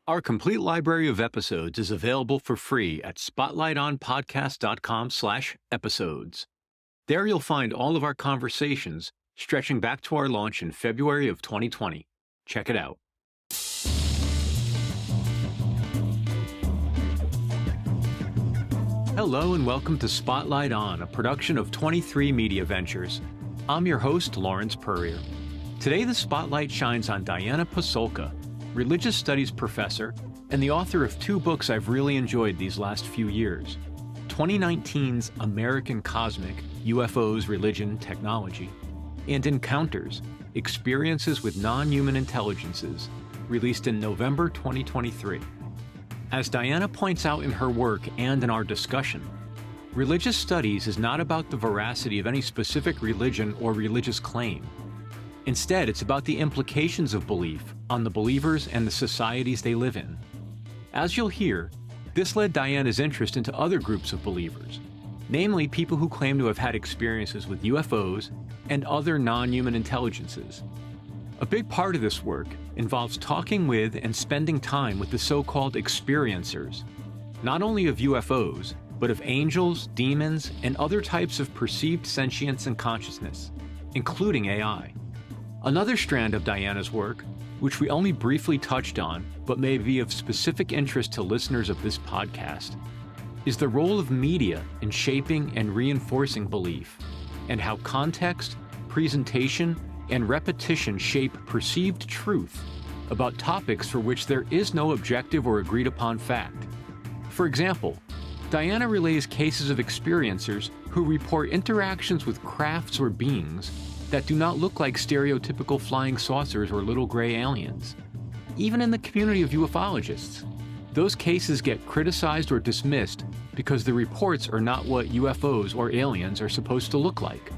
Our complete library of episodes is available for free at spotlightonpodcast.com/episodes. There you'll find all of our conversations stretching back to our launch in February of 2020. Check it out. Hello and welcome to Spotlight On, a production of 23 Media Ventures. I'm your host, Lawrence Purrier. Today the spotlight shines on Diana Pasulka, religious studies professor and the author of two books I've really enjoyed these last few years. 2019's American Cosmic, UFOs, Religion, Technology, and Encounters, Experiences with Non-Human Intelligences, released in November 2023. As Diana points out in her work and in our discussion, religious studies is not about the veracity of any specific religion or religious claim. Instead, it's about the implications of belief on the believers and the societies they live in. As you'll hear, this led Diana's interest into other groups of believers, namely people who claim to have had experiences with UFOs and other non-human intelligences. A big part of this work involves talking with and spending time with the so-called experiencers, not only of UFOs, but of angels, demons, and other types of perceived sentience and consciousness, including AI. Another strand of Diana's work, which we only briefly touched on, but may be of specific interest to listeners of this podcast, is the role of media in shaping and reinforcing belief, and how context, presentation, and repetition shape perceived truth about topics for which there is no objective or agreed upon fact. For example, Diana relays cases of experiencers who report interactions with crafts or beings that do not look like stereotypical flying saucers or little gray aliens. Even in the community of ufologists, those cases get criticized or dismissed because the reports are not what UFOs or aliens are supposed to look like.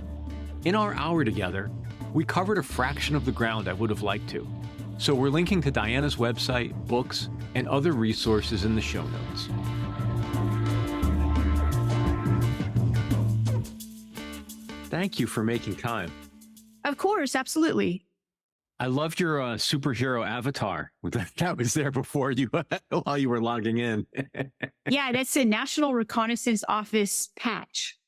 In our hour together, we covered a fraction of the ground I would have liked to, so we're linking to Diana's website, books, and other resources in the show notes. Thank you for making time. Of course, absolutely. I loved your superhero avatar. That was there before you, while you were logging in. Yeah, that's a National Reconnaissance Office patch.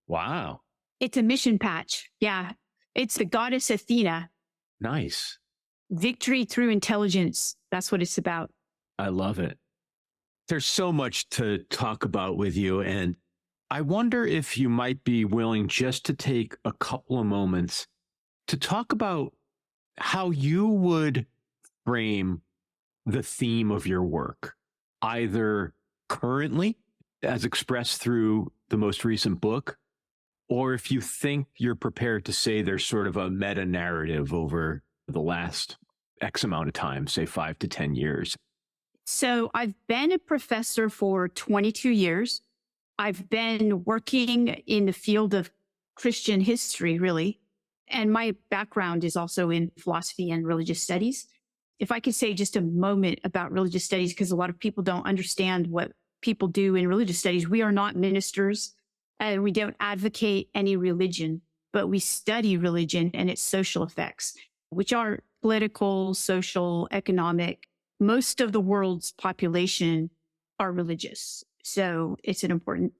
Wow. It's a mission patch. Yeah. It's the goddess Athena. Nice. Victory through intelligence. That's what it's about. I love it. There's so much to talk about with you, and I wonder if you might be willing just to take a couple of moments to talk about how you would frame the theme of your work, either currently, as expressed through the most recent book, or if you think you're prepared to say there's sort of a meta-narrative over the last X amount of time, say 5 to 10 years. So I've been a professor for 22 years. I've been working in the field of Christian history, really. And my background is also in philosophy and religious studies. If I could say just a moment about religious studies, because a lot of people don't understand what people do in religious studies. We are not ministers, and we don't advocate any religion, but we study religion and its social effects, which are political, social, economic. Most of the world's population are religious. So it's an important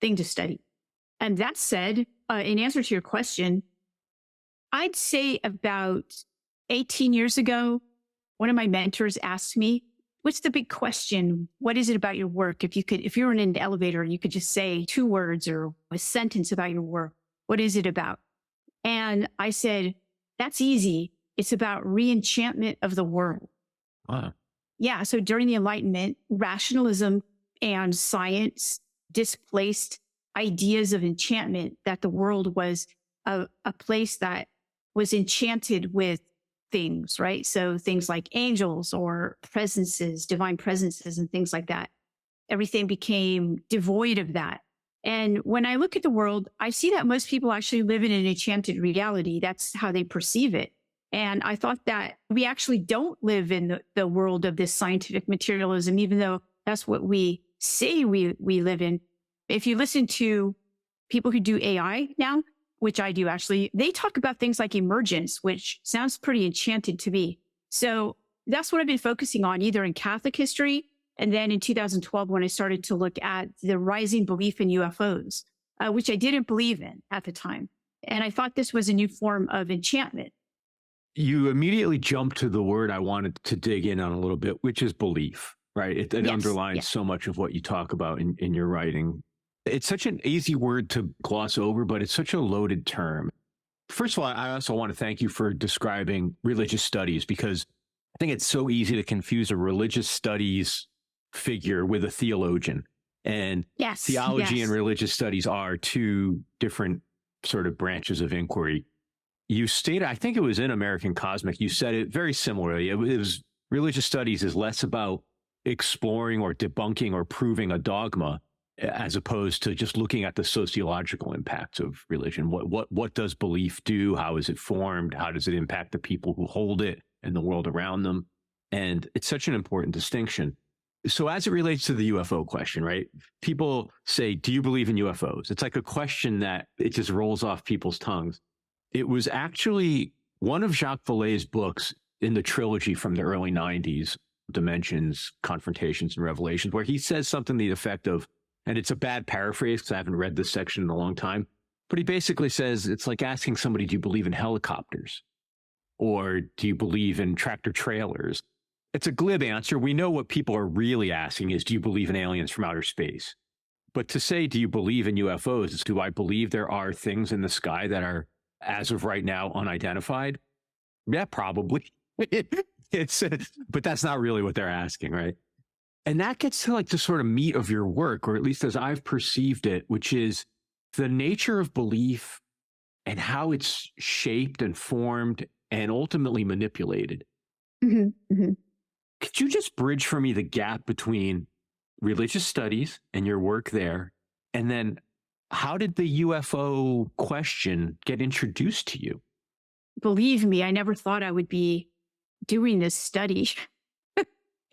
thing to study. And that said, in answer to your question, I'd say about 18 years ago, one of my mentors asked me, what's the big question? What is it about your work? If you were in an elevator and you could just say 2 words or a sentence about your work, what is it about? And I said, that's easy. It's about re-enchantment of the world. Wow. Yeah. So during the Enlightenment, rationalism and science displaced ideas of enchantment, that the world was a place that was enchanted with things, right? So things like angels or presences, divine presences and things like that. Everything became devoid of that. And when I look at the world, I see that most people actually live in an enchanted reality. That's how they perceive it. And I thought that we actually don't live in the world of this scientific materialism, even though that's what we say we live in. If you listen to people who do AI now, which I do actually, they talk about things like emergence, which sounds pretty enchanted to me. So that's what I've been focusing on, either in Catholic history, and then in 2012, when I started to look at the rising belief in UFOs, which I didn't believe in at the time. And I thought this was a new form of enchantment. You immediately jumped to the word I wanted to dig in on a little bit, which is belief, right? It Yes, underlines yes. so much of what you talk about in your writing. It's such an easy word to gloss over, but it's such a loaded term. First of all, I also want to thank you for describing religious studies, because I think it's so easy to confuse a religious studies figure with a theologian. And Yes, theology yes. and religious studies are two different sort of branches of inquiry. You stated, I think it was in American Cosmic, you said it very similarly. It was religious studies is less about exploring or debunking or proving a dogma, as opposed to just looking at the sociological impacts of religion. What does belief do? How is it formed? How does it impact the people who hold it and the world around them? And it's such an important distinction. So as it relates to the UFO question, right? People say, do you believe in UFOs? It's like a question that it just rolls off people's tongues. It was actually one of Jacques Vallée's books in the trilogy from the early 90s, Dimensions, Confrontations, and Revelations, where he says something to the effect of, and it's a bad paraphrase because I haven't read this section in a long time, but he basically says it's like asking somebody, do you believe in helicopters? Or do you believe in tractor trailers? It's a glib answer. We know what people are really asking is, do you believe in aliens from outer space? But to say, do you believe in UFOs? Is, do I believe there are things in the sky that are, as of right now, unidentified? Yeah, probably. But that's not really what they're asking, right? And that gets to like the sort of meat of your work, or at least as I've perceived it, which is the nature of belief and how it's shaped and formed and ultimately manipulated. Mm-hmm, mm-hmm. Could you just bridge for me the gap between religious studies and your work there, and then how did the UFO question get introduced to you? Believe me, I never thought I would be doing this study.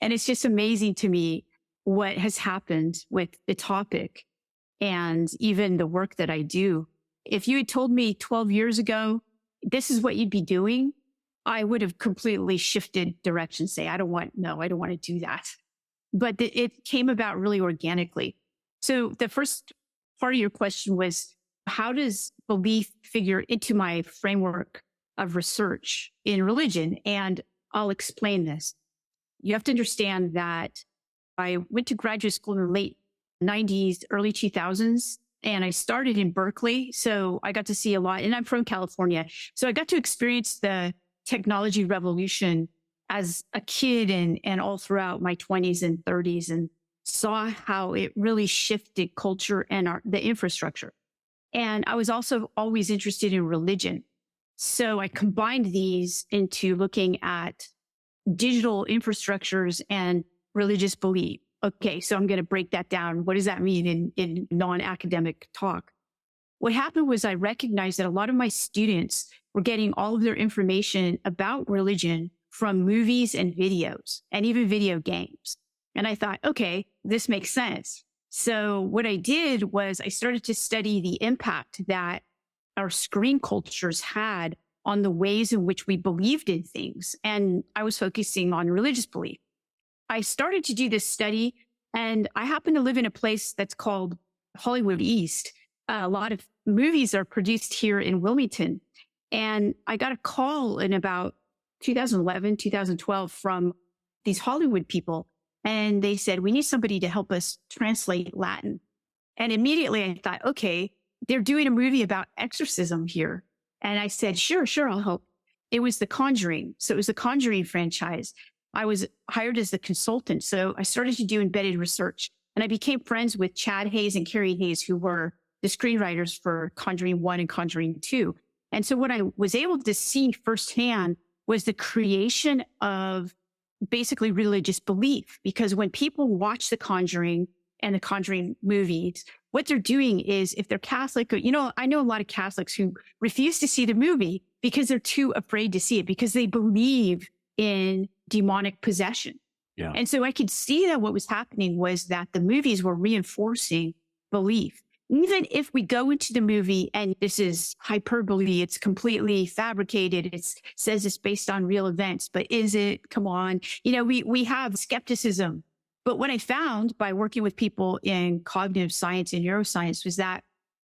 And it's just amazing to me what has happened with the topic and even the work that I do. If you had told me 12 years ago, this is what you'd be doing, I would have completely shifted direction, say, I don't want to do that. But it came about really organically. So the first part of your question was, how does belief figure into my framework of research in religion? And I'll explain this. You have to understand that I went to graduate school in the late 90s, early 2000s, and I started in Berkeley. So I got to see a lot, and I'm from California. So I got to experience the technology revolution as a kid and all throughout my 20s and 30s, and saw how it really shifted culture and the infrastructure. And I was also always interested in religion. So I combined these into looking at digital infrastructures and religious belief. Okay, so I'm going to break that down. What does that mean in non-academic talk? What happened was I recognized that a lot of my students were getting all of their information about religion from movies and videos and even video games. And I thought, okay, this makes sense. So what I did was I started to study the impact that our screen cultures had on the ways in which we believed in things. And I was focusing on religious belief. I started to do this study, and I happen to live in a place that's called Hollywood East. A lot of movies are produced here in Wilmington. And I got a call in about 2011, 2012 from these Hollywood people. And they said, we need somebody to help us translate Latin. And immediately I thought, okay, they're doing a movie about exorcism here. And I said, sure, I'll help. It was The Conjuring. So it was the Conjuring franchise. I was hired as the consultant. So I started to do embedded research, and I became friends with Chad Hayes and Carrie Hayes, who were the screenwriters for Conjuring 1 and Conjuring 2. And so what I was able to see firsthand was the creation of basically religious belief. Because when people watch The Conjuring and the Conjuring movies, what they're doing is, if they're Catholic, I know a lot of Catholics who refuse to see the movie because they're too afraid to see it, because they believe in demonic possession. Yeah. And so I could see that what was happening was that the movies were reinforcing belief. even if we go into the movie and this is hyperbole, it's completely fabricated, it says it's based on real events, but is it? Come on. We have skepticism. But what I found by working with people in cognitive science and neuroscience was that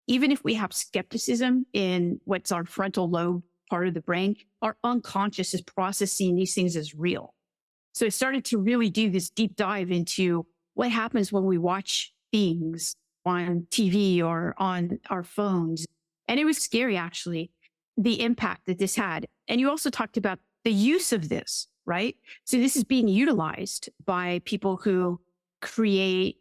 even if we have skepticism in what's our frontal lobe part of the brain, our unconscious is processing these things as real. So I started to really do this deep dive into what happens when we watch things on TV or on our phones. And it was scary, actually, the impact that this had. And you also talked about the use of this, right? So this is being utilized by people who create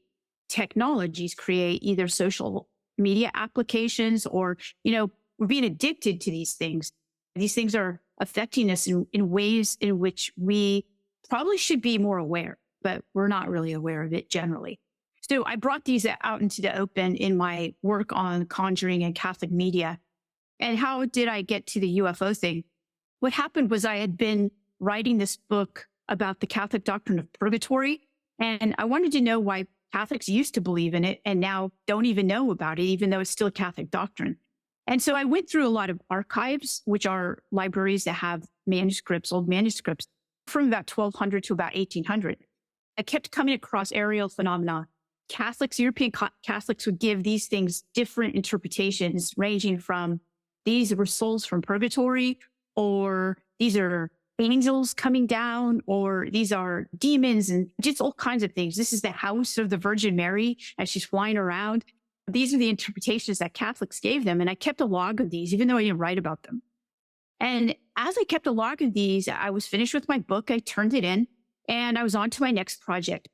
technologies, create either social media applications or, we're being addicted to these things. These things are affecting us in ways in which we probably should be more aware, but we're not really aware of it generally. So I brought these out into the open in my work on conjuring and Catholic media. And how did I get to the UFO thing? What happened was I had been writing this book about the Catholic doctrine of purgatory, and I wanted to know why Catholics used to believe in it and now don't even know about it, even though it's still a Catholic doctrine. And so I went through a lot of archives, which are libraries that have manuscripts, old manuscripts from about 1200 to about 1800. I kept coming across aerial phenomena. Catholics, European Catholics would give these things different interpretations, ranging from these were souls from purgatory, or these are angels coming down, or these are demons, and just all kinds of things. This is the house of the Virgin Mary as she's flying around. These are the interpretations that Catholics gave them. And I kept a log of these, even though I didn't write about them. And as I kept a log of these, I was finished with my book. I turned it in and I was on to my next project.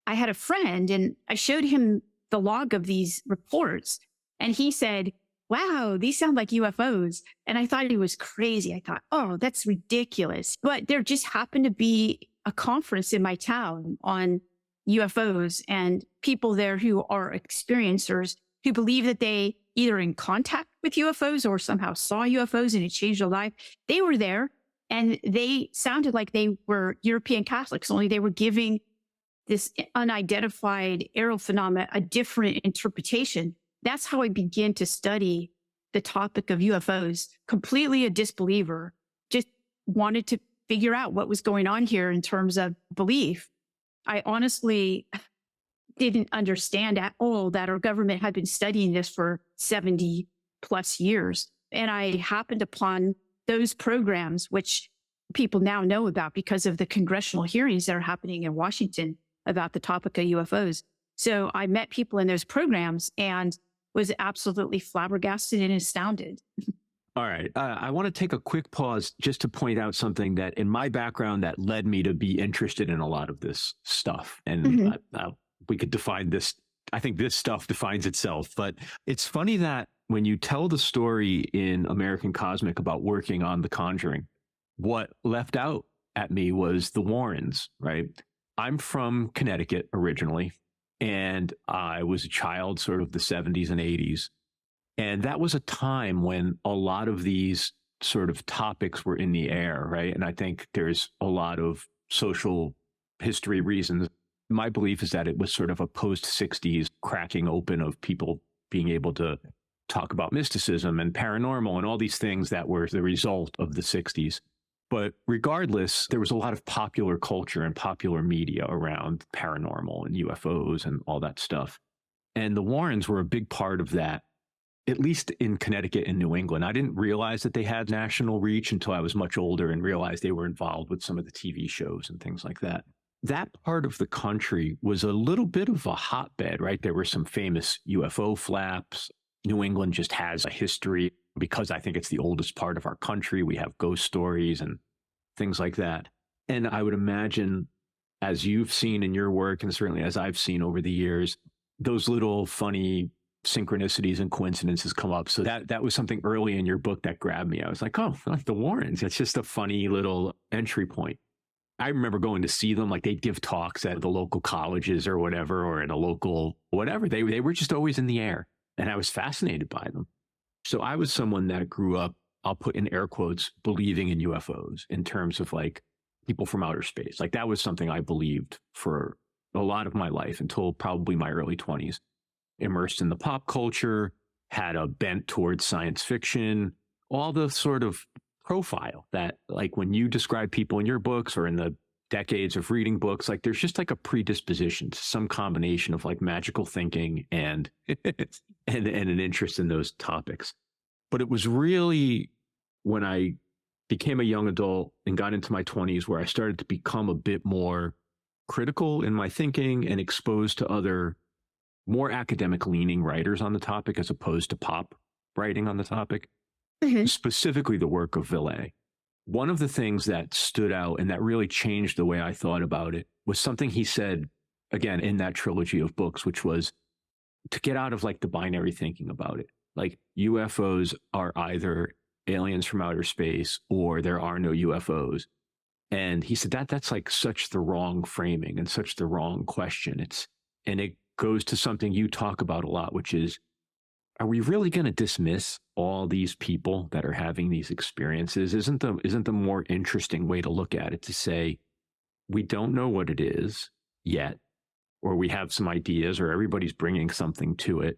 I had a friend and I showed him the log of these reports. And he said, wow, these sound like UFOs. And I thought he was crazy. I thought, oh, that's ridiculous. But there just happened to be a conference in my town on UFOs and people there who are experiencers who believe that they either in contact with UFOs or somehow saw UFOs and it changed their life. They were there and they sounded like they were European Catholics, only they were giving this unidentified aerial phenomena a different interpretation. That's how I began to study the topic of UFOs. Completely a disbeliever, just wanted to figure out what was going on here in terms of belief. I honestly didn't understand at all that our government had been studying this for 70 plus years. And I happened upon those programs, which people now know about because of the congressional hearings that are happening in Washington about the topic of UFOs. So I met people in those programs and was absolutely flabbergasted and astounded. All right. I want to take a quick pause just to point out something that in my background that led me to be interested in a lot of this stuff. And we could define this. I think this stuff defines itself. But it's funny that when you tell the story in American Cosmic about working on The Conjuring, what left out at me was the Warrens, right? I'm from Connecticut originally, and I was a child sort of the 70s and 80s. And that was a time when a lot of these sort of topics were in the air, right? And I think there's a lot of social history reasons. My belief is that it was sort of a post-60s cracking open of people being able to talk about mysticism and paranormal and all these things that were the result of the 60s. But regardless, there was a lot of popular culture and popular media around paranormal and UFOs and all that stuff. And the Warrens were a big part of that, at least in Connecticut and New England. I didn't realize that they had national reach until I was much older and realized they were involved with some of the TV shows and things like that. That part of the country was a little bit of a hotbed, right? There were some famous UFO flaps. New England just has a history because I think it's the oldest part of our country. We have ghost stories and things like that. And I would imagine, as you've seen in your work, and certainly as I've seen over the years, those little funny synchronicities and coincidences come up. So that was something early in your book that grabbed me. I was like, oh, like the Warrens. It's just a funny little entry point. I remember going to see them, like they'd give talks at the local colleges or whatever, or in a local whatever. They were just always in the air. And I was fascinated by them. So I was someone that grew up, I'll put in air quotes, believing in UFOs in terms of like people from outer space. Like that was something I believed for a lot of my life until probably my early 20s. immersed in the pop culture, had a bent towards science fiction, all the sort of profile that, like, when you describe people in your books or in the decades of reading books, like there's just like a predisposition to some combination of like magical thinking and and an interest in those topics. But it was really when I became a young adult and got into my 20s where I started to become a bit more critical in my thinking and exposed to other more academic leaning writers on the topic as opposed to pop writing on the topic, specifically the work of Villay. One of the things that stood out and that really changed the way I thought about it was something he said, again, in that trilogy of books, which was to get out of like the binary thinking about it. Like UFOs are either aliens from outer space or there are no UFOs. And he said that's like such the wrong framing and such the wrong question. And it goes to something you talk about a lot, which is, are we really going to dismiss all these people that are having these experiences? Isn't the more interesting way to look at it to say, we don't know what it is yet, or we have some ideas, or everybody's bringing something to it.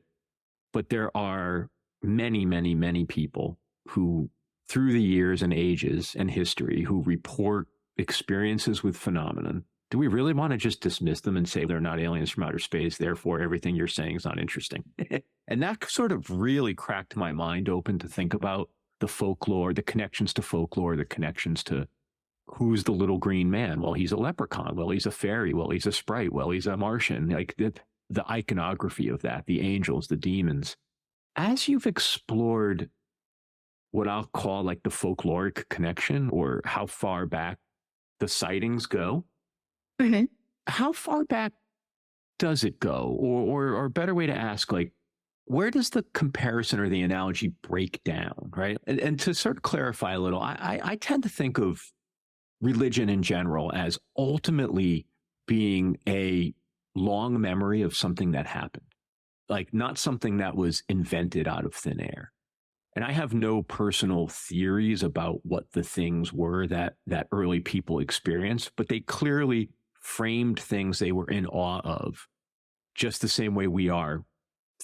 But there are many, many, many people who, through the years and ages and history, who report experiences with phenomenon. Do we really want to just dismiss them and say they're not aliens from outer space, therefore everything you're saying is not interesting? And that sort of really cracked my mind open to think about the folklore, the connections to folklore, the connections to who's the little green man? Well, he's a leprechaun. Well, he's a fairy. Well, he's a sprite. Well, he's a Martian. Like the iconography of that, the angels, the demons. As you've explored what I'll call like the folkloric connection, or how far back the sightings go, how far back does it go? Or a better way to ask, like, where does the comparison or the analogy break down, right? And to sort of clarify a little, I tend to think of religion in general as ultimately being a long memory of something that happened, like not something that was invented out of thin air. And I have no personal theories about what the things were that early people experienced, but they clearly framed things they were in awe of, just the same way we are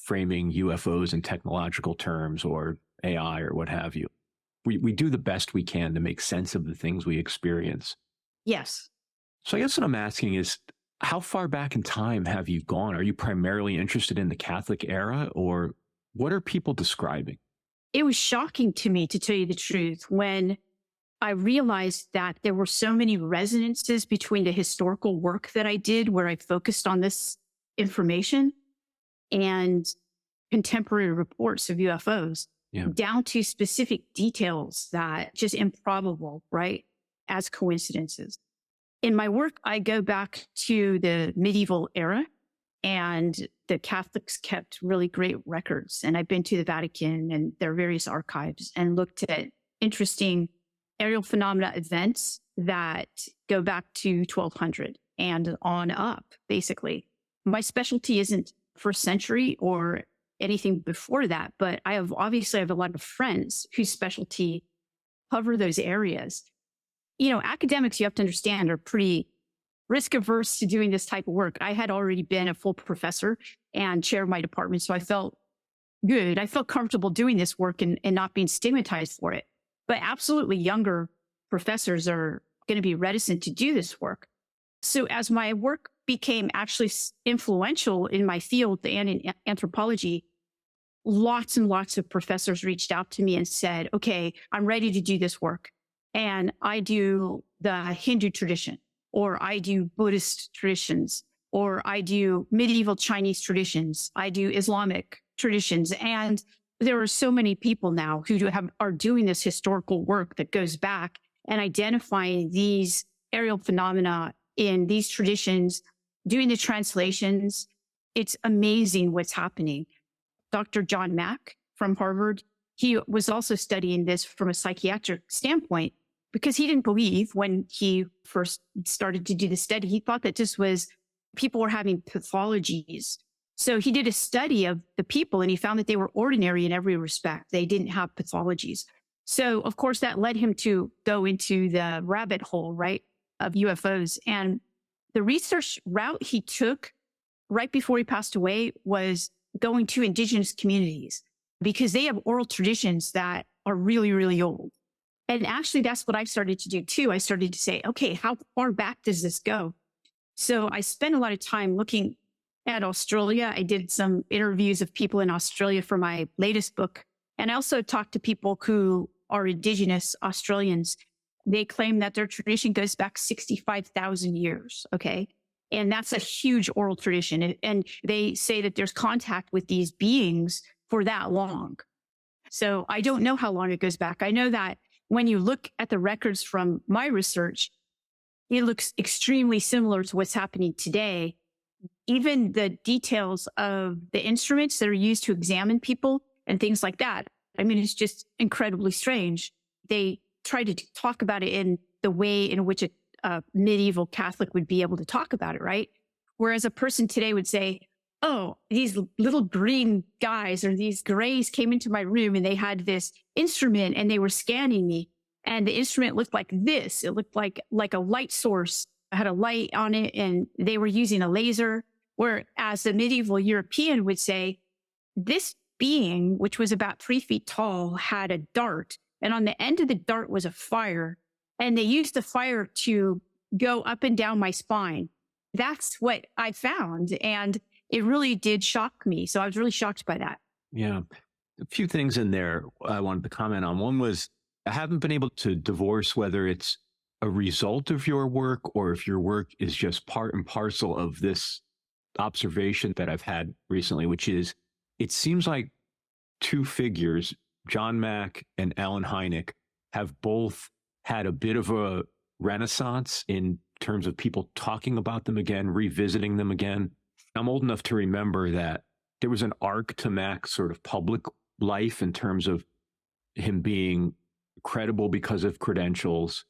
framing UFOs in technological terms or AI or what have you. We do the best we can to make sense of the things we experience. Yes. So I guess what I'm asking is, how far back in time have you gone? Are you primarily interested in the Catholic era, or what are people describing? It was shocking to me, to tell you the truth, when I realized that there were so many resonances between the historical work that I did, where I focused on this information, and contemporary reports of UFOs, down to specific details that just improbable, right, as coincidences. In my work, I go back to the medieval era, and the Catholics kept really great records. And I've been to the Vatican and their various archives and looked at interesting aerial phenomena events that go back to 1200 and on up, basically. My specialty isn't first century or anything before that, but I have a lot of friends whose specialty cover those areas. You know, academics, you have to understand, are pretty risk averse to doing this type of work. I had already been a full professor and chair of my department, so I felt good. I felt comfortable doing this work and not being stigmatized for it. But absolutely, younger professors are going to be reticent to do this work. So as my work became actually influential in my field and in anthropology, lots and lots of professors reached out to me and said, okay, I'm ready to do this work. And I do the Hindu tradition, or I do Buddhist traditions, or I do medieval Chinese traditions. I do Islamic traditions. And there are so many people now who are doing this historical work that goes back and identifying these aerial phenomena in these traditions, doing the translations. It's amazing what's happening. Dr. John Mack from Harvard, he was also studying this from a psychiatric standpoint, because he didn't believe, when he first started to do the study, he thought that this was, people were having pathologies. So he did a study of the people and he found that they were ordinary in every respect. They didn't have pathologies. So of course that led him to go into the rabbit hole, right, of UFOs. And the research route he took right before he passed away was going to Indigenous communities because they have oral traditions that are really, really old. And actually, that's what I've started to do too. I started to say, okay, how far back does this go? So I spent a lot of time looking at Australia. I did some interviews of people in Australia for my latest book. And I also talked to people who are Indigenous Australians. They claim that their tradition goes back 65,000 years. Okay. And that's a huge oral tradition. And they say that there's contact with these beings for that long. So I don't know how long it goes back. I know that when you look at the records from my research, it looks extremely similar to what's happening today. Even the details of the instruments that are used to examine people and things like that. I mean, it's just incredibly strange. They try to talk about it in the way in which a medieval Catholic would be able to talk about it, right? Whereas a person today would say, oh, these little green guys or these grays came into my room and they had this instrument and they were scanning me. And the instrument looked like this. It looked like a light source. It had a light on it and they were using a laser. Whereas the medieval European would say, this being, which was about 3 feet tall, had a dart. And on the end of the dart was a fire. And they used the fire to go up and down my spine. That's what I found. And it really did shock me. So I was really shocked by that. Yeah. A few things in there I wanted to comment on. One was, I haven't been able to divorce whether it's a result of your work or if your work is just part and parcel of this observation that I've had recently, which is, it seems like two figures, John Mack and Alan Hynek, have both had a bit of a renaissance in terms of people talking about them again, revisiting them again. I'm old enough to remember that there was an arc to Mack's sort of public life in terms of him being credible because of credentials.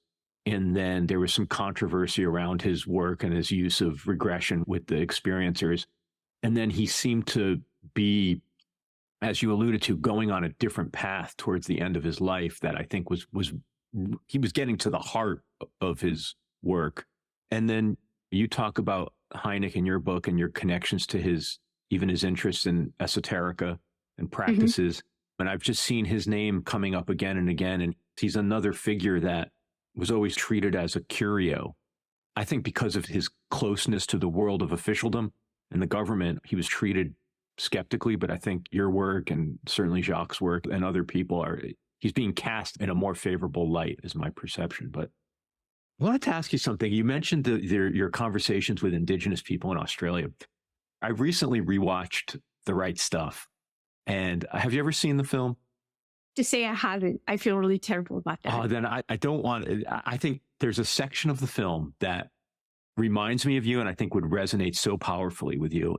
And then there was some controversy around his work and his use of regression with the experiencers. And then he seemed to be, as you alluded to, going on a different path towards the end of his life that I think was he was getting to the heart of his work. And then you talk about Hynek in your book and your connections to even his interests in esoterica and practices. Mm-hmm. And I've just seen his name coming up again and again. And he's another figure that was always treated as a curio. I think because of his closeness to the world of officialdom and the government, he was treated skeptically. But I think your work and certainly Jacques' work and other people he's being cast in a more favorable light, is my perception. But I wanted to ask you something. You mentioned your conversations with Indigenous people in Australia. I recently rewatched The Right Stuff. And have you ever seen the film? To say I haven't, I feel really terrible about that. Oh, then I don't want it. I think there's a section of the film that reminds me of you and I think would resonate so powerfully with you.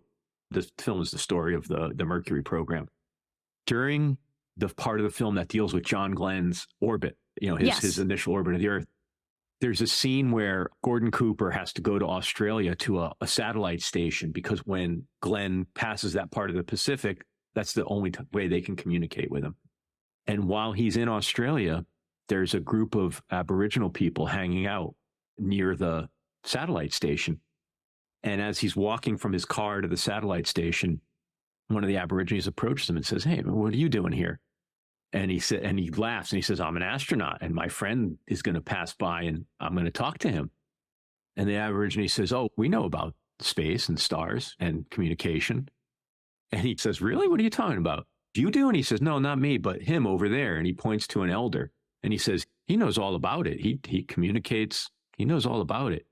The film is the story of the Mercury program. During the part of the film that deals with John Glenn's orbit, his initial orbit of the Earth, there's a scene where Gordon Cooper has to go to Australia to a satellite station because when Glenn passes that part of the Pacific, that's the only way they can communicate with him. And while he's in Australia, there's a group of Aboriginal people hanging out near the satellite station. And as he's walking from his car to the satellite station, one of the Aborigines approaches him and says, "Hey, what are you doing here?" And he laughs and he says, "I'm an astronaut and my friend is going to pass by and I'm going to talk to him." And the Aborigine says, "Oh, we know about space and stars and communication." And he says, "Really? What are you talking about? Do you do?" And he says, "No, not me, but him over there." And he points to an elder and he says, "He knows all about it. He communicates. He knows all about it.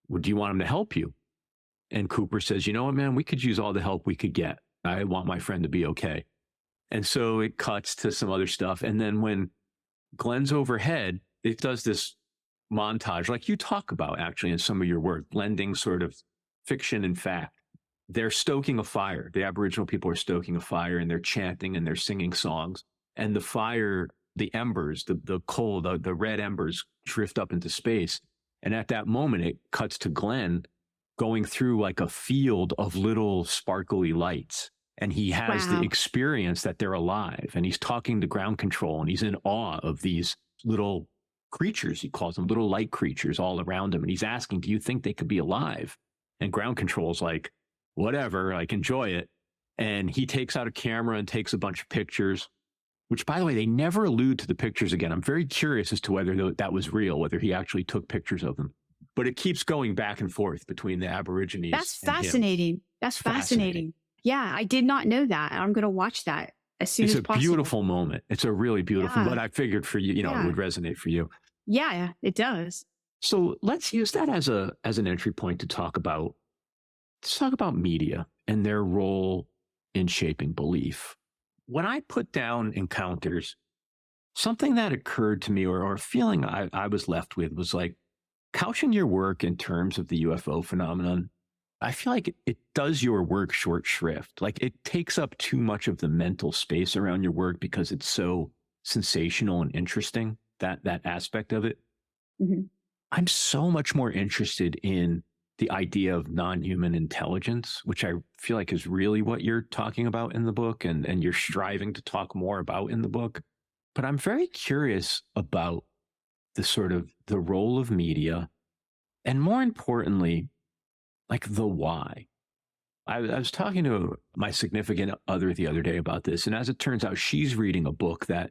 Well, do you want him to help you?" And Cooper says, "You know what, man, we could use all the help we could get. I want my friend to be okay." And so it cuts to some other stuff. And then when Glenn's overhead, it does this montage like you talk about actually in some of your work, blending sort of fiction and fact. They're stoking a fire. The Aboriginal people are stoking a fire and they're chanting and they're singing songs. And the fire, the embers, the coal, the red embers drift up into space. And at that moment, it cuts to Glenn going through like a field of little sparkly lights. And he has the experience that they're alive. And he's talking to ground control and he's in awe of these little creatures, he calls them, little light creatures all around him. And he's asking, "Do you think they could be alive?" And ground control's like, "Whatever, like enjoy it." And he takes out a camera and takes a bunch of pictures, which, by the way, they never allude to the pictures again. I'm very curious as to whether that was real, whether he actually took pictures of them. But it keeps going back and forth between the Aborigines. That's fascinating. That's fascinating. Yeah, I did not know that. I'm going to watch that as soon as possible. It's a beautiful moment. It's a really beautiful, but I figured for you, it would resonate for you. Yeah, it does. So let's use that as an entry point to talk about media and their role in shaping belief. When I put down encounters, something that occurred to me or a feeling I was left with was like, couching your work in terms of the UFO phenomenon, I feel like it does your work short shrift. Like it takes up too much of the mental space around your work because it's so sensational and interesting, that aspect of it. Mm-hmm. I'm so much more interested in the idea of non-human intelligence, which I feel like is really what you're talking about in the book and you're striving to talk more about in the book. But I'm very curious about the role of media, and more importantly, like the why. I was talking to my significant other the other day about this, and as it turns out, she's reading a book that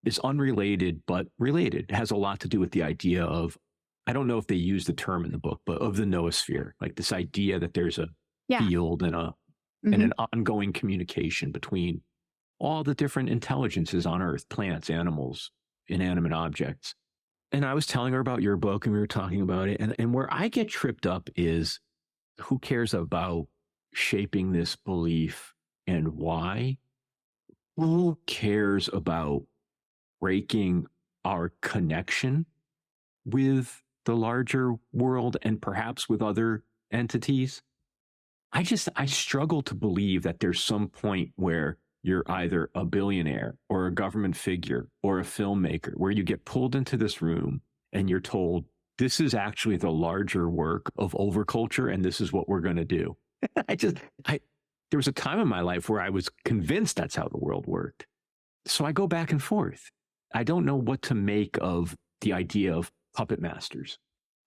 is unrelated, but related. It has a lot to do with the idea of, I don't know if they use the term in the book, but of the noosphere, like this idea that there's a field and and an ongoing communication between all the different intelligences on Earth, plants, animals, inanimate objects. And I was telling her about your book and we were talking about it. And where I get tripped up is, who cares about shaping this belief and why? Who cares about breaking our connection with the larger world and perhaps with other entities? I struggle to believe that there's some point where you're either a billionaire or a government figure or a filmmaker where you get pulled into this room and you're told, this is actually the larger work of overculture and this is what we're going to do. There was a time in my life where I was convinced that's how the world worked. So I go back and forth. I don't know what to make of the idea of puppet masters.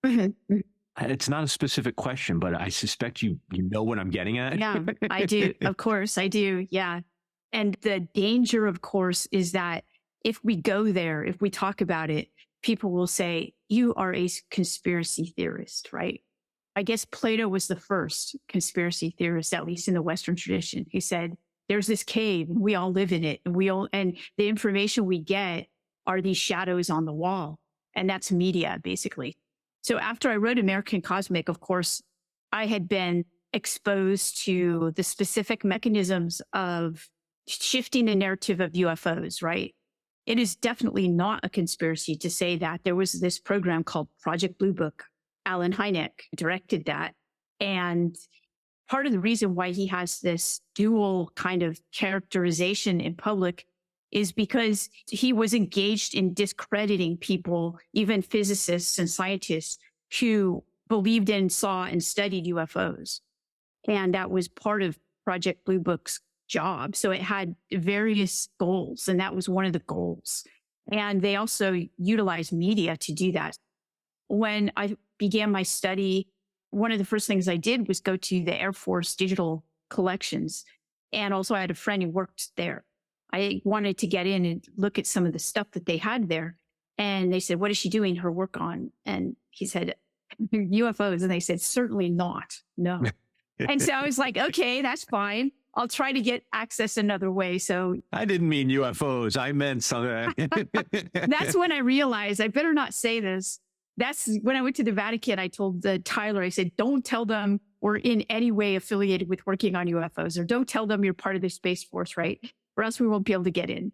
Mm-hmm. It's not a specific question, but I suspect you know what I'm getting at. Yeah, I do. Of course, I do. Yeah. And the danger, of course, is that if we go there, if we talk about it, people will say, you are a conspiracy theorist, right? I guess Plato was the first conspiracy theorist, at least in the Western tradition. He said, there's this cave and we all live in it and the information we get are these shadows on the wall. And that's media, basically. So after I wrote American Cosmic, of course, I had been exposed to the specific mechanisms of shifting the narrative of UFOs, right? It is definitely not a conspiracy to say that there was this program called Project Blue Book. Alan Hynek directed that. And part of the reason why he has this dual kind of characterization in public is because he was engaged in discrediting people, even physicists and scientists who believed in, saw, and studied UFOs. And that was part of Project Blue Book's job. So it had various goals, and that was one of the goals. And they also utilized media to do that. When I began my study, one of the first things I did was go to the Air Force digital collections. And also I had a friend who worked there. I wanted to get in and look at some of the stuff that they had there. And they said, what is she doing her work on? And he said, UFOs. And they said, certainly not. No. And so I was like, okay, that's fine. I'll try to get access another way. So I didn't mean UFOs. I meant something. That's when I realized I better not say this. That's when I went to the Vatican. I told Tyler, I said, don't tell them we're in any way affiliated with working on UFOs, or don't tell them you're part of the Space Force, right? Or else we won't be able to get in.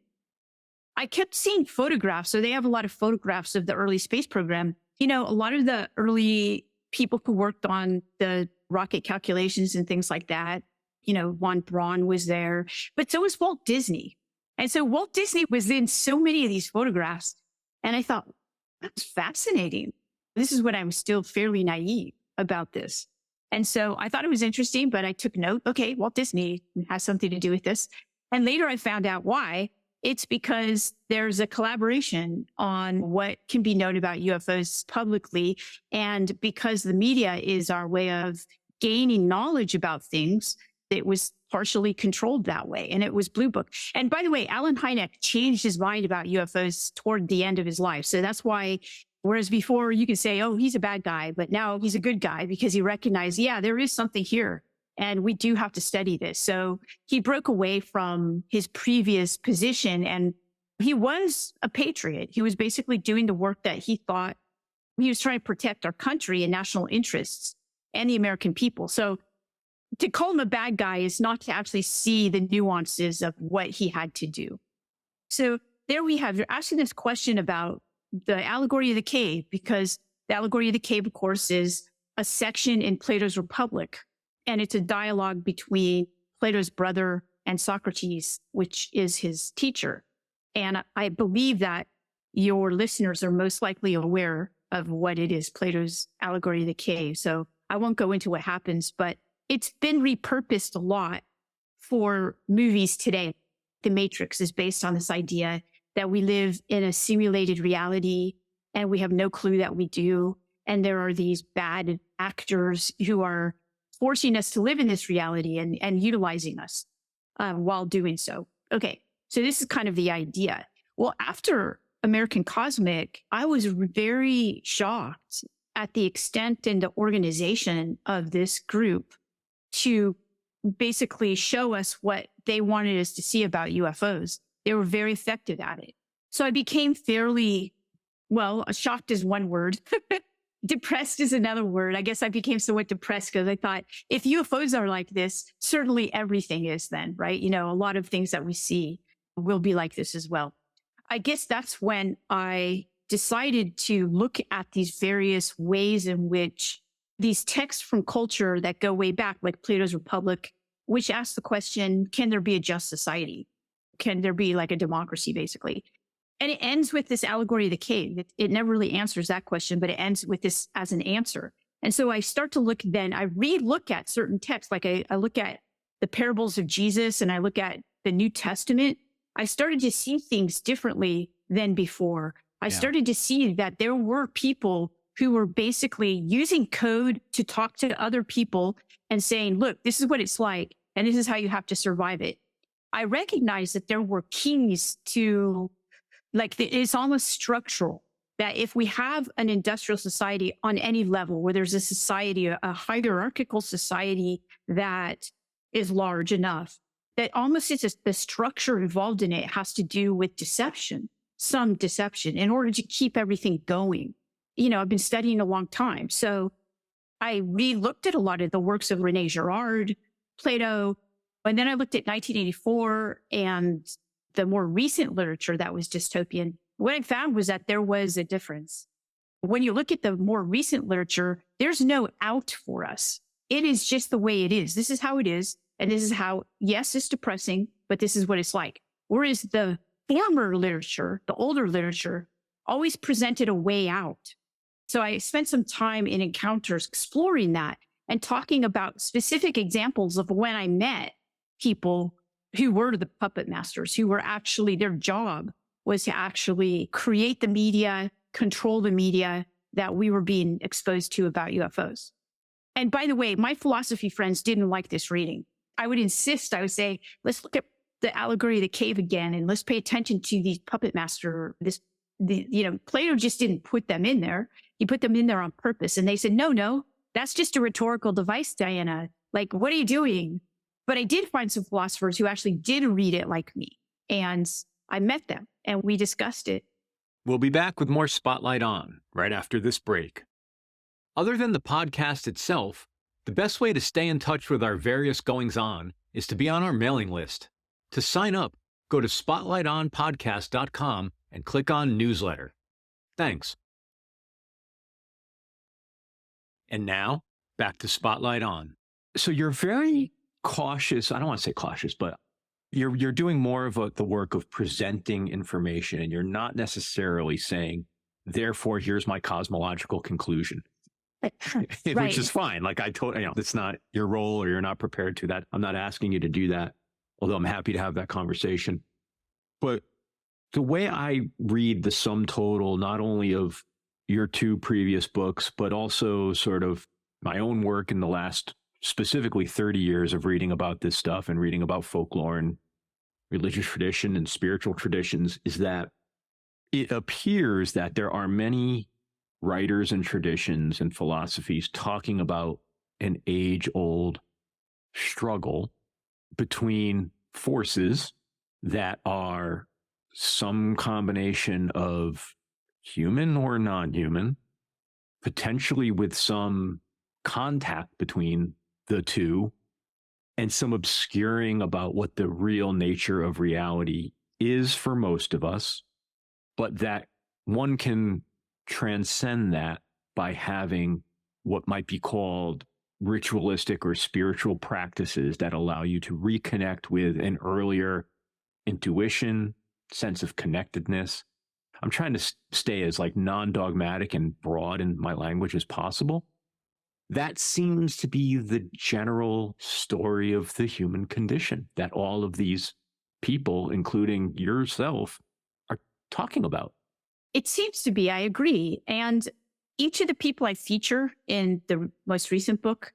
I kept seeing photographs. So they have a lot of photographs of the early space program. You know, a lot of the early people who worked on the rocket calculations and things like that, you know, von Braun was there, but so was Walt Disney. And so Walt Disney was in so many of these photographs. And I thought, that's fascinating. This is when I was still fairly naive about this. And so I thought it was interesting, but I took note. Okay, Walt Disney has something to do with this. And later I found out why. It's because there's a collaboration on what can be known about UFOs publicly. And because the media is our way of gaining knowledge about things, it was partially controlled that way. And it was Blue Book. And by the way, Alan Hynek changed his mind about UFOs toward the end of his life. So that's why, whereas before you could say, oh, he's a bad guy, but now he's a good guy because he recognized, yeah, there is something here and we do have to study this. So he broke away from his previous position and he was a patriot. He was basically doing the work that he thought he was trying to protect our country and national interests and the American people. So to call him a bad guy is not to actually see the nuances of what he had to do. So there we have, you're asking this question about the allegory of the cave, because the allegory of the cave, of course, is a section in Plato's Republic. And it's a dialogue between Plato's brother and Socrates, which is his teacher. And I believe that your listeners are most likely aware of what it is, Plato's allegory of the cave. So I won't go into what happens, but it's been repurposed a lot for movies today. The Matrix is based on this idea that we live in a simulated reality and we have no clue that we do. And there are these bad actors who are forcing us to live in this reality and utilizing us while doing so. Okay, so this is kind of the idea. Well, after American Cosmic, I was very shocked at the extent and the organization of this group to basically show us what they wanted us to see about UFOs. They were very effective at it. So I became fairly, well, shocked is one word. Depressed is another word. I guess I became somewhat depressed because I thought if UFOs are like this, certainly everything is then, right? You know, a lot of things that we see will be like this as well. I guess that's when I decided to look at these various ways in which these texts from culture that go way back, like Plato's Republic, which asks the question, can there be a just society? Can there be like a democracy, basically? And it ends with this allegory of the cave. It never really answers that question, but it ends with this as an answer. And so I start to look then, I re-look at certain texts, like I look at the parables of Jesus and I look at the New Testament. I started to see things differently than before. I started to see that there were people who were basically using code to talk to other people and saying, look, this is what it's like, and this is how you have to survive it. I recognized that there were keys to, like, it's almost structural, that if we have an industrial society on any level where there's a society, a hierarchical society that is large enough, that almost is the structure involved in it has to do with deception, some deception, in order to keep everything going. You know, I've been studying a long time. So I re-looked at a lot of the works of René Girard, Plato, and then I looked at 1984 and the more recent literature that was dystopian. What I found was that there was a difference. When you look at the more recent literature, there's no out for us. It is just the way it is. This is how it is. And this is how, yes, it's depressing, but this is what it's like. Whereas the former literature, the older literature, always presented a way out. So I spent some time in encounters exploring that and talking about specific examples of when I met people who were the puppet masters, who were actually, their job was to actually create the media, control the media that we were being exposed to about UFOs. And by the way, my philosophy friends didn't like this reading. I would insist, I would say, let's look at the allegory of the cave again, and let's pay attention to these puppet master, Plato just didn't put them in there. He put them in there on purpose. And they said, no, that's just a rhetorical device, Diana. Like, what are you doing? But I did find some philosophers who actually did read it like me. And I met them and we discussed it. We'll be back with more Spotlight On right after this break. Other than the podcast itself, the best way to stay in touch with our various goings-on is to be on our mailing list. To sign up, go to spotlightonpodcast.com and click on Newsletter. Thanks. And now, back to Spotlight On. So you're very cautious. I don't want to say cautious, but you're doing more of the work of presenting information, and you're not necessarily saying, therefore, here's my cosmological conclusion. Right. Which is fine. Like I told you, it's not your role, or you're not prepared to that. I'm not asking you to do that, although I'm happy to have that conversation. But the way I read the sum total, not only of your two previous books, but also sort of my own work in the last specifically 30 years of reading about this stuff and reading about folklore and religious tradition and spiritual traditions is that it appears that there are many writers and traditions and philosophies talking about an age-old struggle between forces that are some combination of human or non-human, potentially with some contact between the two, and some obscuring about what the real nature of reality is for most of us, but that one can transcend that by having what might be called ritualistic or spiritual practices that allow you to reconnect with an earlier intuition, sense of connectedness. I'm trying to stay as like non-dogmatic and broad in my language as possible. That seems to be the general story of the human condition that all of these people, including yourself, are talking about. It seems to be, I agree. And each of the people I feature in the most recent book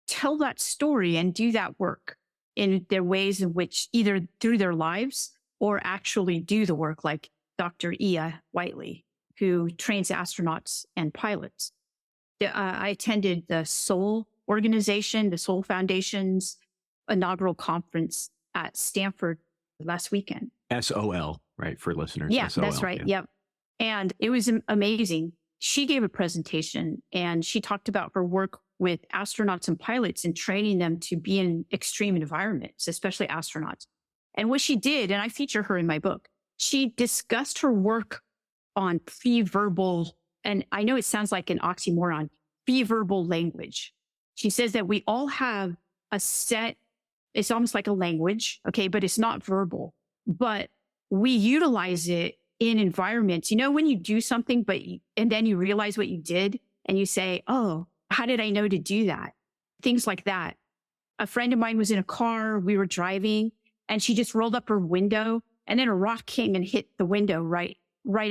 tell that story and do that work in their ways in which either through their lives or actually do the work, like Dr. Ia Whiteley, who trains astronauts and pilots. I attended the Soul organization, the Soul Foundation's inaugural conference at Stanford last weekend. SOL, right, for listeners? Yeah, SOL, that's right. yeah. Yep. And it was amazing. She gave a presentation and she talked about her work with astronauts and pilots and training them to be in extreme environments, especially astronauts. And what she did, and I feature her in my book, she discussed her work on pre-verbal, and I know it sounds like an oxymoron, pre-verbal language. She says that we all have a set, it's almost like a language, okay, but it's not verbal, but we utilize it in environments. You know, when you do something, and then you realize what you did and you say, oh, how did I know to do that? Things like that. A friend of mine was in a car, we were driving, and she just rolled up her window and then a rock came and hit the window right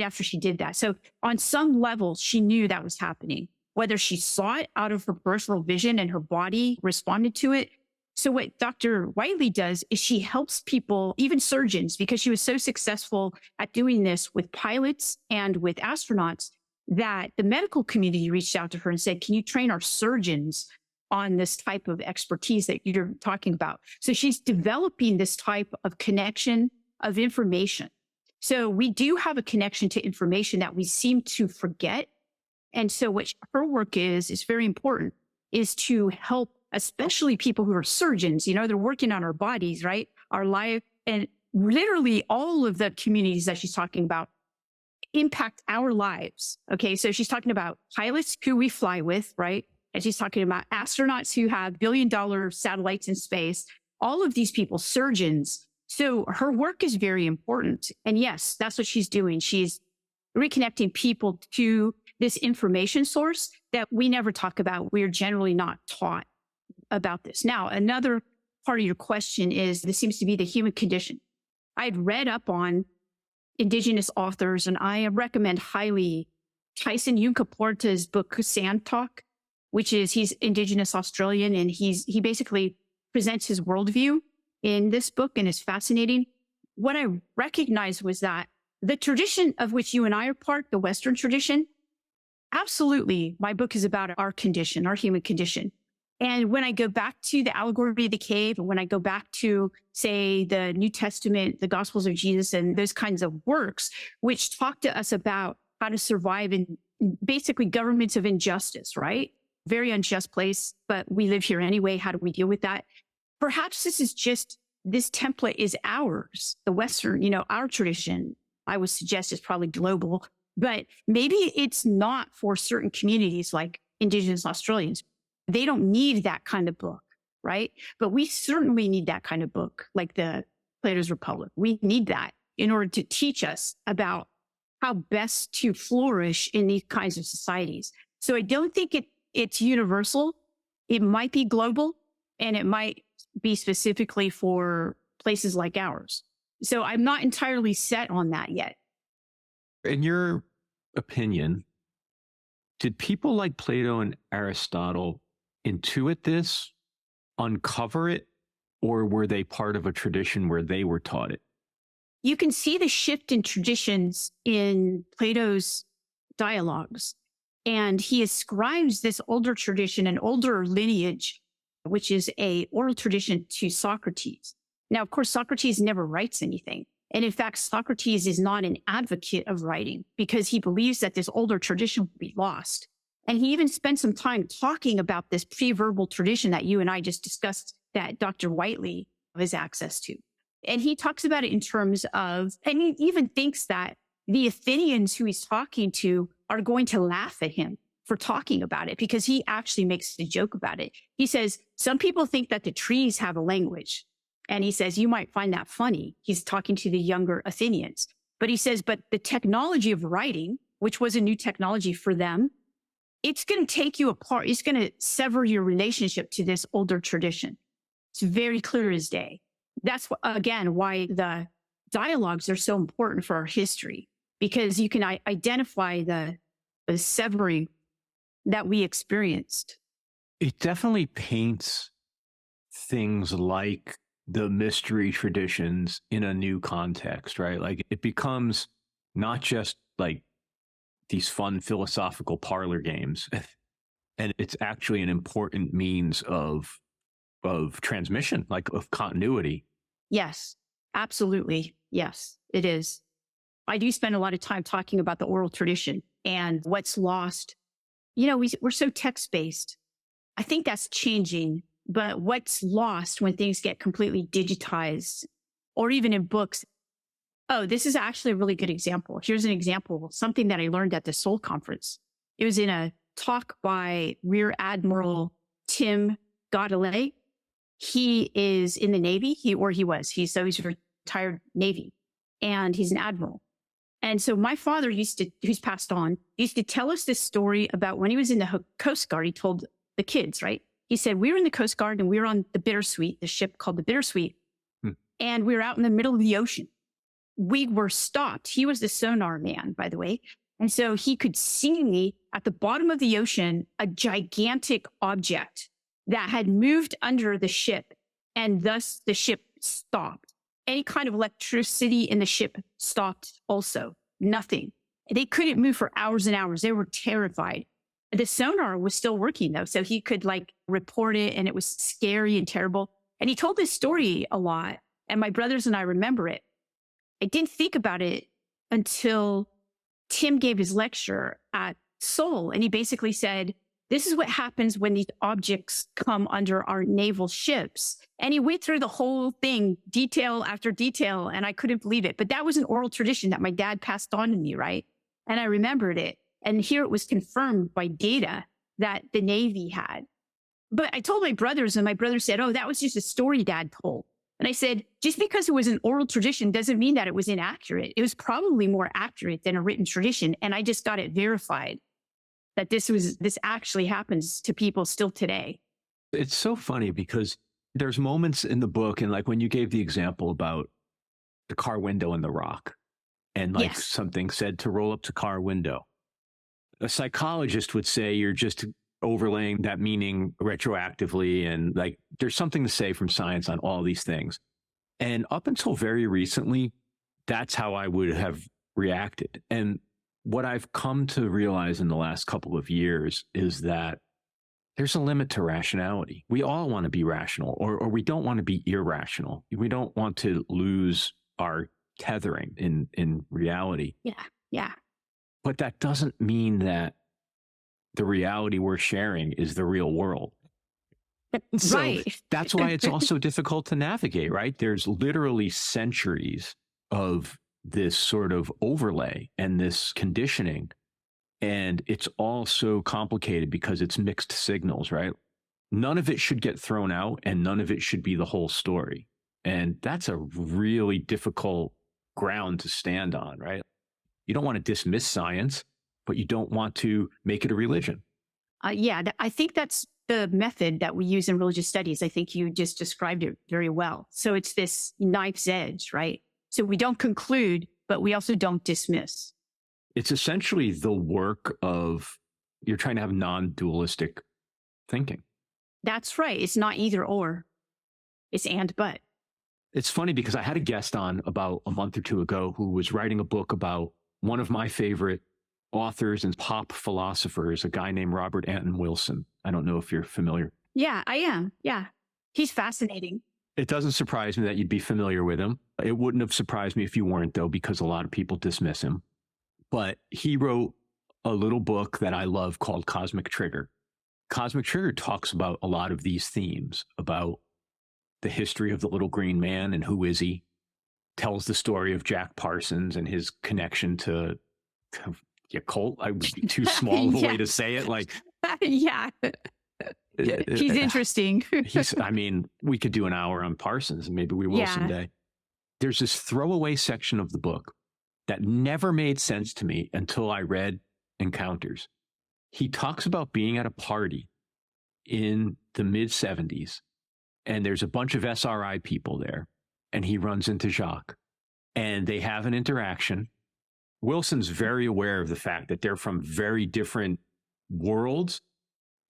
after she did that. So on some level, she knew that was happening, whether she saw it out of her peripheral vision and her body responded to it. So what Dr. Whiteley does is she helps people, even surgeons, because she was so successful at doing this with pilots and with astronauts, that the medical community reached out to her and said, can you train our surgeons on this type of expertise that you're talking about? So she's developing this type of connection of information. So we do have a connection to information that we seem to forget. And so what her work is very important, is to help, especially people who are surgeons, you know, they're working on our bodies, right? Our life, and literally all of the communities that she's talking about impact our lives. Okay. So she's talking about pilots who we fly with, right? And she's talking about astronauts who have billion-dollar satellites in space, all of these people, surgeons. So her work is very important. And yes, that's what she's doing. She's reconnecting people to this information source that we never talk about. We're generally not taught about this. Now, another part of your question is, this seems to be the human condition. I'd read up on Indigenous authors, and I recommend highly Tyson Yunkaporta's book, Sand Talk, which is, he's Indigenous Australian, and he basically presents his worldview in this book, and is fascinating. What I recognized was that the tradition of which you and I are part, the Western tradition, absolutely, my book is about our condition, our human condition. And when I go back to the allegory of the cave, and when I go back to, say, the New Testament, the Gospels of Jesus, and those kinds of works, which talk to us about how to survive in basically governments of injustice, right? Very unjust place, but we live here anyway. How do we deal with that? Perhaps this template is ours, the Western, you know, our tradition, I would suggest, is probably global, but maybe it's not for certain communities like Indigenous Australians. They don't need that kind of book, right? But we certainly need that kind of book, like the Plato's Republic. We need that in order to teach us about how best to flourish in these kinds of societies. So I don't think it's universal. It might be global, and it might be specifically for places like ours. So I'm not entirely set on that yet. In your opinion, did people like Plato and Aristotle intuit this, uncover it, or were they part of a tradition where they were taught it? You can see the shift in traditions in Plato's dialogues. And he ascribes this older tradition, an older lineage, which is a oral tradition, to Socrates. Now, of course, Socrates never writes anything. And in fact, Socrates is not an advocate of writing because he believes that this older tradition will be lost. And he even spent some time talking about this pre-verbal tradition that you and I just discussed that Dr. Whiteley has access to. And he talks about it in terms of, and he even thinks that the Athenians who he's talking to are going to laugh at him for talking about it because he actually makes a joke about it. He says, some people think that the trees have a language. And he says, you might find that funny. He's talking to the younger Athenians. But he says, but the technology of writing, which was a new technology for them, it's going to take you apart. It's going to sever your relationship to this older tradition. It's very clear as day. That's, again, why the dialogues are so important for our history, because you can identify the severing that we experienced. It definitely paints things like the mystery traditions in a new context, right? Like it becomes not just like these fun philosophical parlor games, and it's actually an important means of transmission, like of continuity. Yes, absolutely. Yes, it is. I do spend a lot of time talking about the oral tradition and what's lost. You know, we're so text-based. I think that's changing, but what's lost when things get completely digitized or even in books. Oh, this is actually a really good example. Here's an example, something that I learned at the Seoul conference. It was in a talk by Rear Admiral Tim Godelay. He is in the Navy, he's retired Navy, and he's an admiral. And so my father who's passed on, used to tell us this story about when he was in the Coast Guard. He told the kids, right? He said, we were in the Coast Guard and we were on the Bittersweet, the ship called the Bittersweet. And we were out in the middle of the ocean. We were stopped. He was the sonar man, by the way. And so he could see at the bottom of the ocean, a gigantic object that had moved under the ship, and thus the ship stopped. Any kind of electricity in the ship stopped also. Nothing. They couldn't move for hours and hours. They were terrified. The sonar was still working though, so he could report it, and it was scary and terrible. And he told this story a lot, and my brothers and I remember it. I didn't think about it until Tim gave his lecture at Seoul, and he basically said, this is what happens when these objects come under our naval ships. And he went through the whole thing, detail after detail, and I couldn't believe it. But that was an oral tradition that my dad passed on to me, right? And I remembered it. And here it was confirmed by data that the Navy had. But I told my brothers, and my brother said, oh, that was just a story Dad told. And I said, just because it was an oral tradition doesn't mean that it was inaccurate. It was probably more accurate than a written tradition. And I just got it verified that this actually happens to people still today. It's so funny because there's moments in the book, and like when you gave the example about the car window and the rock, and Yes. something said to roll up the car window. A psychologist would say you're just overlaying that meaning retroactively, and there's something to say from science on all these things. And up until very recently, that's how I would have reacted. And what I've come to realize in the last couple of years is that there's a limit to rationality. We all want to be rational, or we don't want to be irrational. We don't want to lose our tethering in reality. Yeah. But that doesn't mean that the reality we're sharing is the real world. So Right. that's why it's also difficult to navigate, right? There's literally centuries of this sort of overlay and this conditioning. And it's all so complicated because it's mixed signals, right? None of it should get thrown out, and none of it should be the whole story. And that's a really difficult ground to stand on, right? You don't want to dismiss science, but you don't want to make it a religion. I think that's the method that we use in religious studies. I think you just described it very well. So it's this knife's edge, right? So we don't conclude, but we also don't dismiss. It's essentially the work of, you're trying to have non-dualistic thinking. That's right. It's not either or. It's and but. It's funny because I had a guest on about a month or two ago who was writing a book about one of my favorite authors and pop philosophers, a guy named Robert Anton Wilson. I don't know if you're familiar. Yeah, I am. Yeah. He's fascinating. It doesn't surprise me that you'd be familiar with him. It wouldn't have surprised me if you weren't, though, because a lot of people dismiss him. But he wrote a little book that I love called Cosmic Trigger. Cosmic Trigger talks about a lot of these themes, about the history of the little green man and who is he, tells the story of Jack Parsons and his connection to the occult. I would be too small of a way to say it. Like, yeah. He's interesting. I mean, we could do an hour on Parsons, and maybe we will someday. There's this throwaway section of the book that never made sense to me until I read Encounters. He talks about being at a party in the mid-70s, and there's a bunch of SRI people there, and he runs into Jacques, and they have an interaction. Wilson's very aware of the fact that they're from very different worlds,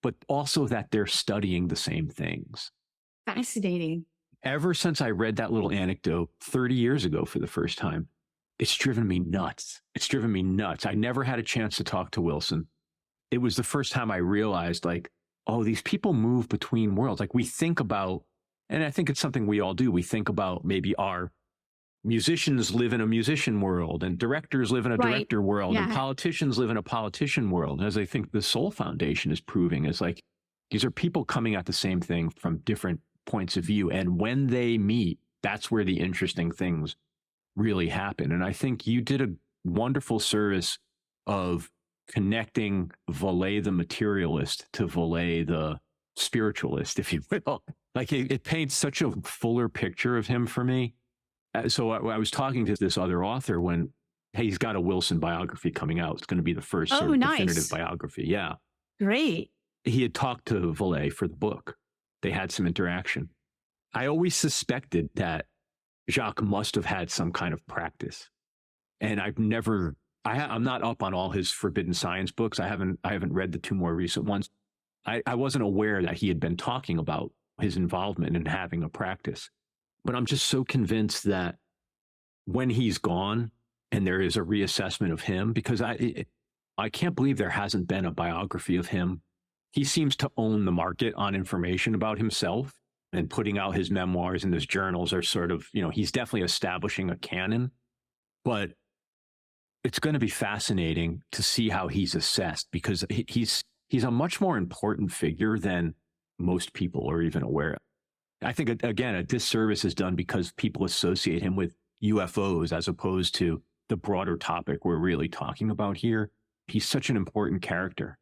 but also that they're studying the same things. Fascinating. Ever since I read that little anecdote 30 years ago for the first time, it's driven me nuts. It's driven me nuts. I never had a chance to talk to Wilson. It was the first time I realized, like, oh, these people move between worlds. Like, we think about, and I think it's something we all do, we think about maybe our musicians live in a musician world, and directors live in a director world, and politicians live in a politician world. As I think the Soul Foundation is proving, is like, these are people coming at the same thing from different points of view. And when they meet, that's where the interesting things really happen. And I think you did a wonderful service of connecting Vallée the materialist to Vallée the spiritualist, if you will. Like, it paints such a fuller picture of him for me. So I was talking to this other author when, hey, he's got a Wilson biography coming out. It's going to be the first sort of definitive biography. Yeah. Great. He had talked to Vallée for the book. They had some interaction. I always suspected that Jacques must have had some kind of practice. And I'm not up on all his forbidden science books. I haven't read the two more recent ones. I wasn't aware that he had been talking about his involvement in having a practice. But I'm just so convinced that when he's gone and there is a reassessment of him, because I can't believe there hasn't been a biography of him. He seems to own the market on information about himself, and putting out his memoirs and his journals are sort of, he's definitely establishing a canon. But it's going to be fascinating to see how he's assessed, because he's a much more important figure than most people are even aware of. I think, again, a disservice is done because people associate him with UFOs as opposed to the broader topic we're really talking about here. He's such an important character.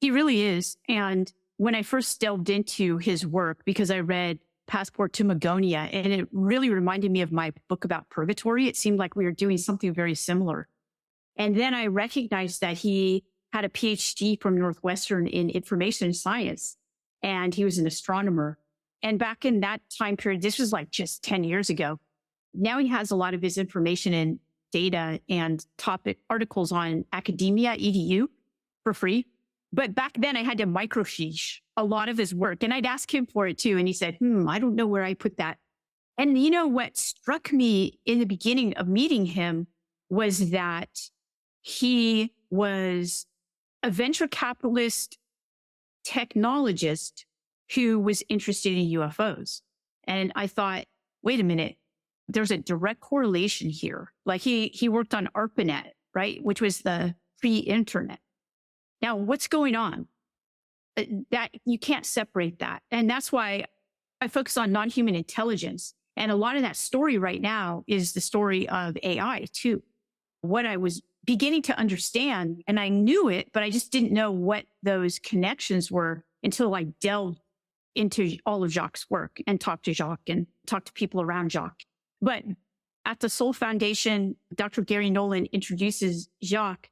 He really is. And when I first delved into his work, because I read Passport to Magonia, and it really reminded me of my book about purgatory. It seemed like we were doing something very similar. And then I recognized that he had a PhD from Northwestern in information science, and he was an astronomer. And back in that time period, this was like just 10 years ago. Now he has a lot of his information and data and topic articles on Academia EDU for free. But back then I had to microfiche a lot of his work, and I'd ask him for it too. And he said, I don't know where I put that. And what struck me in the beginning of meeting him was that he was a venture capitalist technologist who was interested in UFOs. And I thought, wait a minute, there's a direct correlation here. Like he worked on ARPANET, right? Which was the pre-internet. Now, what's going on? That you can't separate that. And that's why I focus on non-human intelligence. And a lot of that story right now is the story of AI too. What I was beginning to understand, and I knew it, but I just didn't know what those connections were until I delved into all of Jacques' work and talked to Jacques and talked to people around Jacques. But at the Soul Foundation, Dr. Gary Nolan introduces Jacques,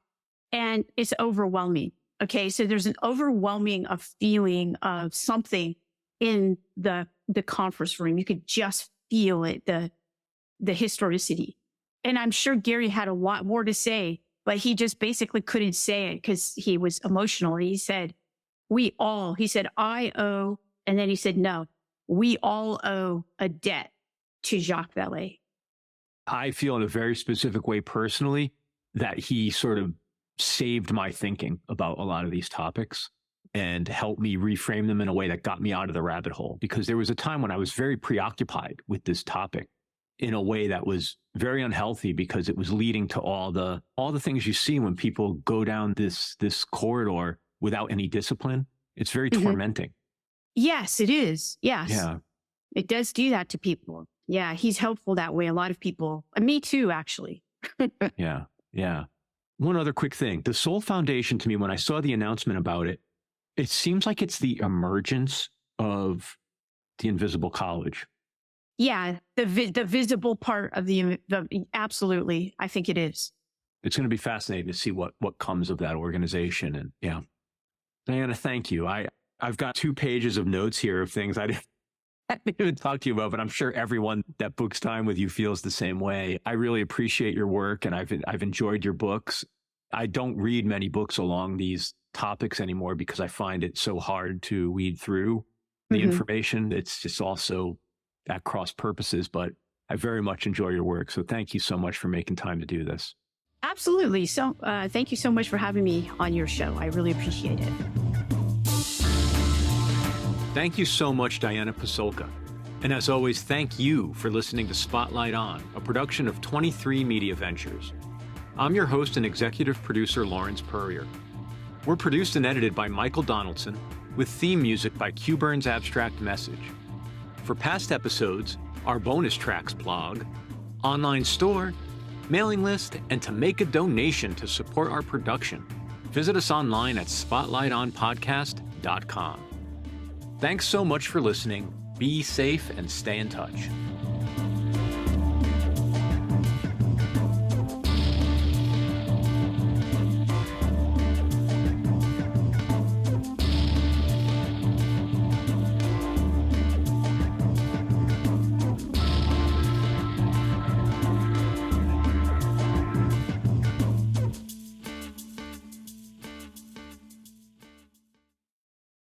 and it's overwhelming. Okay, so there's an overwhelming feeling of something in the conference room. You could just feel it, the historicity. And I'm sure Gary had a lot more to say, but he just basically couldn't say it because he was emotional. He said, I owe And then he said, no, we all owe a debt to Jacques Vallée. I feel in a very specific way personally that he sort of saved my thinking about a lot of these topics and helped me reframe them in a way that got me out of the rabbit hole. Because there was a time when I was very preoccupied with this topic in a way that was very unhealthy, because it was leading to all the things you see when people go down this corridor without any discipline. It's very tormenting. Yes, it is. Yes. Yeah. It does do that to people. Yeah, he's helpful that way. A lot of people, me too, actually. Yeah. Yeah. One other quick thing. The Soul Foundation, to me, when I saw the announcement about it, it seems like it's the emergence of the Invisible College. Yeah, the visible part of the absolutely. I think it is. It's going to be fascinating to see what comes of that organization. And yeah. Diana, thank you. I've got 2 pages of notes here of things I didn't even talk to you about, but I'm sure everyone that books time with you feels the same way. I really appreciate your work, and I've enjoyed your books. I don't read many books along these topics anymore because I find it so hard to weed through the information. It's just also at cross purposes, but I very much enjoy your work. So thank you so much for making time to do this. Absolutely. So thank you so much for having me on your show. I really appreciate it. Thank you so much, Diana Pasulka. And as always, thank you for listening to Spotlight On, a production of 23 Media Ventures. I'm your host and executive producer, Lawrence Purrier. We're produced and edited by Michael Donaldson, with theme music by Q-Burn's Abstract Message. For past episodes, our bonus tracks blog, online store, mailing list, and to make a donation to support our production, visit us online at spotlightonpodcast.com. Thanks so much for listening. Be safe and stay in touch.